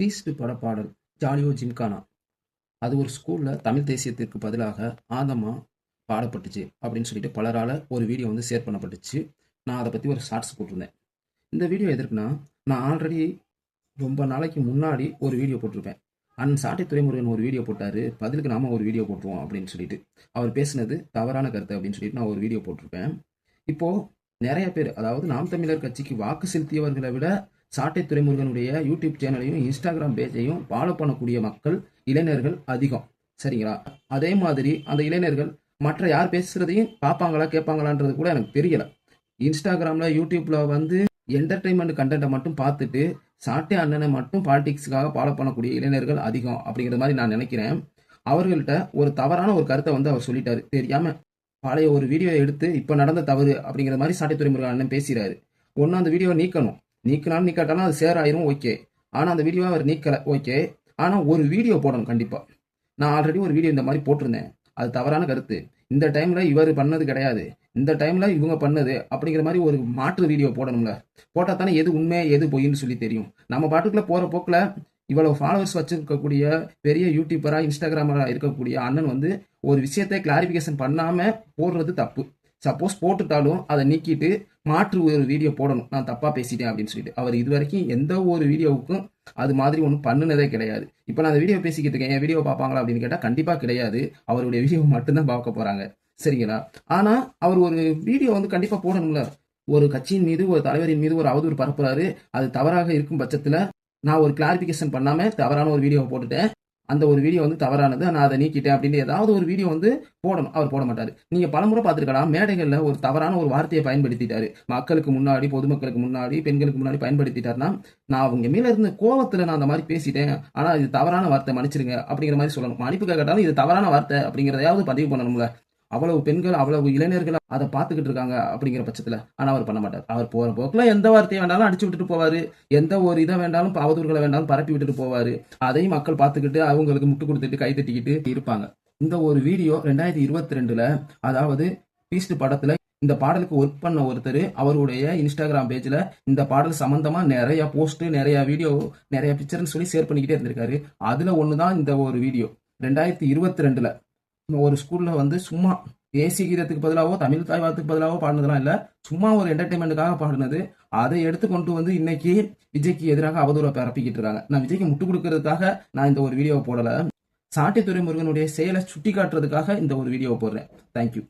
Beast பட பாடல் ஜாலியோ ஜிம்கானா அது ஒரு ஸ்கூலில் தமிழ் தேசியத்திற்கு பதிலாக ஆதமா பாடப்பட்டுச்சு அப்படின்னு சொல்லிட்டு பலரால் ஒரு வீடியோ வந்து ஷேர் பண்ணப்பட்டுச்சு. நான் அதை பற்றி ஒரு ஷார்ட்ஸ் போட்டிருந்தேன். இந்த வீடியோ எதற்குன்னா, நான் ஆல்ரெடி ரொம்ப நாளைக்கு முன்னாடி ஒரு வீடியோ போட்டிருப்பேன். அண்ணன் சாட்டை துரைமுருகன் ஒரு வீடியோ போட்டார், பதிலுக்கு நாம ஒரு வீடியோ போட்டுருவோம் அப்படின்னு சொல்லிட்டு. அவர் பேசினது தவறான கருத்து அப்படின்னு சொல்லிட்டு நான் ஒரு வீடியோ போட்டிருப்பேன். இப்போது நிறைய பேர், அதாவது நாம் தமிழர் கட்சிக்கு வாக்கு செலுத்தியவர்களை விட சாட்டை துரைமுருகனுடைய யூடியூப் சேனலையும் இன்ஸ்டாகிராம் பேஜையும் ஃபாலோ பண்ணக்கூடிய மக்கள், இளைஞர்கள் அதிகம். சரிங்களா? அதே மாதிரி அந்த இளைஞர்கள் மற்ற யார் பேசுறதையும் பார்ப்பாங்களா கேட்பாங்களான்றது கூட எனக்கு தெரியல. இன்ஸ்டாகிராம்ல யூடியூப்ல வந்து என்டர்டைன்மெண்ட் கண்டென்ட்டை மட்டும் பார்த்துட்டு சாட்டை அண்ணனை மட்டும் பாலிடிக்ஸுக்காக ஃபாலோ பண்ணக்கூடிய இளைஞர்கள் அதிகம் அப்படிங்கிற மாதிரி நான் நினைக்கிறேன். அவர்கள்ட்ட ஒரு தவறான ஒரு கருத்தை வந்து அவர் சொல்லிட்டாரு தெரியாம. பழைய ஒரு வீடியோ எடுத்து இப்போ நடந்த தவறு அப்படிங்கிற மாதிரி சாட்டை துரைமுருகன் அண்ணன் பேசுகிறாரு. ஒன்றும் அந்த வீடியோவை நீக்கணும், நீக்கினாலும் நீக்காட்டாலும் அது ஷேர் ஆயிரும், ஓகே. ஆனால் அந்த வீடியோவை அவர் நீக்கலை, ஓகே. ஆனால் ஒரு வீடியோ போடணும் கண்டிப்பாக. நான் ஆல்ரெடி ஒரு வீடியோ இந்த மாதிரி போட்டிருந்தேன். அது தவறான கருத்து, இந்த டைமில் இவர் பண்ணது கிடையாது, இந்த டைமில் இவங்க பண்ணது அப்படிங்கிற மாதிரி ஒரு மாற்று வீடியோ போடணும்ல. போட்டால் தானே எது உண்மை எது பொய்ன்னு சொல்லி தெரியும். நம்ம பாட்டுக்குள்ளே போகிற போக்கில் இவ்வளவு ஃபாலோவர்ஸ் வச்சிருக்கக்கூடிய பெரிய யூடியூபராக இன்ஸ்டாகிராமராக இருக்கக்கூடிய அண்ணன் வந்து ஒரு விஷயத்தை கிளாரிஃபிகேஷன் பண்ணாமல் போடுறது தப்பு. சப்போஸ் போட்டுட்டாலும் அதை நீக்கிட்டு மாற்று ஒரு வீடியோ போடணும், நான் தப்பாக பேசிட்டேன் அப்படின்னு சொல்லிட்டு. அவர் இது வரைக்கும் எந்த ஒரு வீடியோவுக்கும் அது மாதிரி ஒன்றும் பண்ணினதே கிடையாது. இப்போ நான் அந்த வீடியோ பேசிக்கிட்டு இருக்கேன், என் வீடியோ பார்ப்பாங்களா அப்படின்னு கேட்டால் கண்டிப்பாக கிடையாது. அவருடைய வீடியோ மட்டும்தான் பார்க்க போகிறாங்க. சரிங்களா? ஆனால் அவர் ஒரு வீடியோ வந்து கண்டிப்பாக போடணும்ல. ஒரு கட்சியின் மீது, ஒரு தலைவரின் மீது ஒரு அவதூறு பரப்புறாரு, அது தவறாக இருக்கும் பட்சத்தில் நான் ஒரு கிளாரிஃபிகேஷன் பண்ணாமல் தவறான ஒரு வீடியோவை போட்டுட்டேன், அந்த ஒரு வீடியோ வந்து தவறானது, நான் அதை நீக்கிட்டேன் அப்படின்னு ஏதாவது ஒரு வீடியோ வந்து போடணும். அவர் போட மாட்டார். நீங்கள் பலமுறை பார்த்துருக்கலாம், மேடைகளில் ஒரு தவறான ஒரு வார்த்தையை பயன்படுத்திட்டாரு, மக்களுக்கு முன்னாடி, பொதுமக்களுக்கு முன்னாடி, பெண்களுக்கு முன்னாடி பயன்படுத்திட்டாருன்னா, நான் அவங்க மேலே இருந்த கோவத்தில் நான் அந்த மாதிரி பேசிட்டேன், ஆனால் இது தவறான வார்த்தை, மன்னிச்சிருங்க அப்படிங்கிற மாதிரி சொல்லணும். மன்னிப்பு கேட்டாலும் இது தவறான வார்த்தை அப்படிங்கிறதையாவது பதிவு பண்ணணும்ல. அவ்வளவு பெண்கள், அவ்வளவு இளைஞர்கள் அதை பார்த்துக்கிட்டு இருக்காங்க அப்படிங்கிற பட்சத்தில். ஆனால் அவர் பண்ண மாட்டார். அவர் போகிற போக்கில் எந்த வார்த்தையை வேண்டாலும் அடிச்சு விட்டுட்டு போவார், எந்த ஒரு இதை வேண்டாலும் அவதூறுகளை வேண்டாலும் பரப்பி விட்டுட்டு போவார். அதையும் மக்கள் பார்த்துக்கிட்டு அவங்களுக்கு முட்டு கொடுத்துட்டு கை தட்டிக்கிட்டு இருப்பாங்க. இந்த ஒரு வீடியோ 2022, அதாவது பீஸ்ட் படத்தில் இந்த பாடலுக்கு ஒர்க் பண்ண ஒருத்தர் அவருடைய இன்ஸ்டாகிராம் பேஜில் இந்த பாடல் சம்மந்தமாக நிறைய போஸ்ட்டு, நிறைய வீடியோ, நிறைய பிக்சர்னு சொல்லி ஷேர் பண்ணிக்கிட்டே இருந்திருக்காரு. அதில் ஒன்று தான் இந்த ஒரு வீடியோ. 2022 ஒரு ஸ்கூலில் வந்து சும்மா தேசிய கீதத்துக்கு பதிலாகவோ தமிழ் தாய்வாரத்துக்கு பதிலாகவோ பாடினதுலாம் இல்லை, சும்மா ஒரு என்டர்டைன்மெண்ட்டுக்காக பாடினது. அதை எடுத்து கொண்டு வந்து இன்னைக்கு விஜய்க்கு எதிராக அவதூறை பரப்பிக்கிட்டு இருக்காங்க. நான் விஜய்க்கு முட்டு கொடுக்கறதுக்காக நான் இந்த ஒரு வீடியோவை போடலை, சாட்டை துரைமுருகனுடைய செயலை சுட்டி காட்டுறதுக்காக இந்த ஒரு வீடியோவை போடுறேன். தேங்க்யூ.